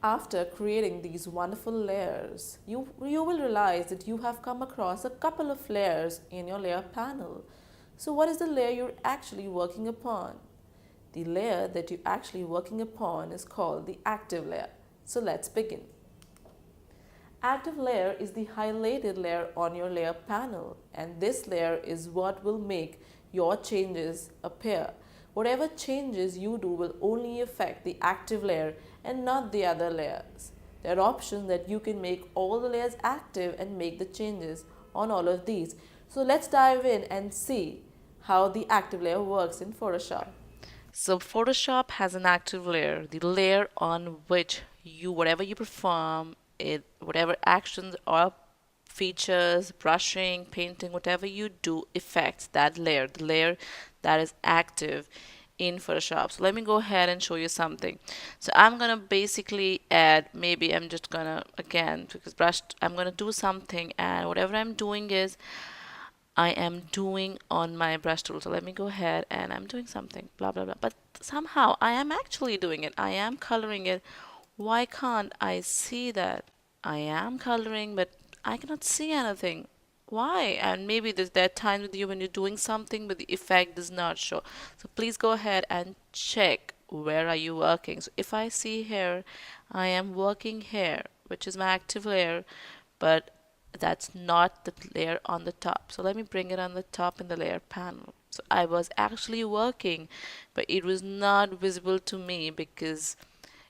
After creating these wonderful layers, you will realize that you have come across a couple of layers in your layer panel. So what is the layer you're actually working upon? The layer that you're actually working upon is called the active layer. So let's begin. Active layer is the highlighted layer on your layer panel, and this layer is what will make your changes appear. Whatever changes you do will only affect the active layer and not the other layers. There are options that you can make all the layers active and make the changes on all of these. So let's dive in and see how the active layer works in Photoshop. So Photoshop has an active layer, the layer on which whatever you perform, whatever actions or features, brushing, painting, whatever you do affects that layer, the layer that is active in Photoshop. So let me go ahead and show you something. So I'm gonna basically add, maybe I'm just gonna, again, because I'm gonna do something, and whatever I'm doing is I am doing on my brush tool. So let me go ahead and I'm doing something, blah, blah, blah. But somehow I am actually doing it. I am coloring it. Why can't I see that? I am coloring, but I cannot see anything. Why? And maybe there's that time with you when you're doing something, but the effect does not show. So please go ahead and check where are you working. So if I see here, I am working here, which is my active layer, but that's not the layer on the top. So let me bring it on the top in the layer panel. So I was actually working, but it was not visible to me because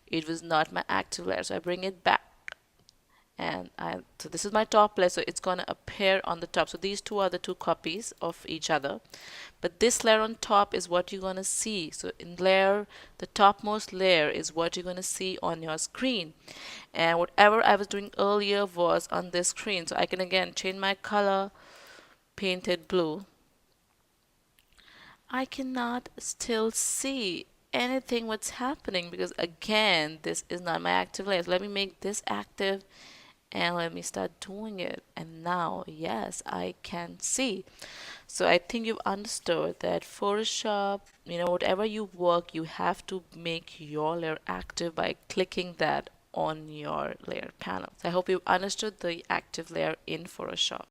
it was not my active layer. So I bring it back, and so this is my top layer, so it's going to appear on the top. So these two are the two copies of each other, but this layer on top is what you're going to see. So in layer, the topmost layer is what you're going to see on your screen, and whatever I was doing earlier was on this screen. So I can again change my color, paint it blue. I cannot still see anything what's happening because again this is not my active layer. So let me make this active and let me start doing it, and now yes, I can see. So I think you've understood that Photoshop, whatever you work, you have to make your layer active by clicking that on your layer panel. So I hope you've understood the active layer in Photoshop.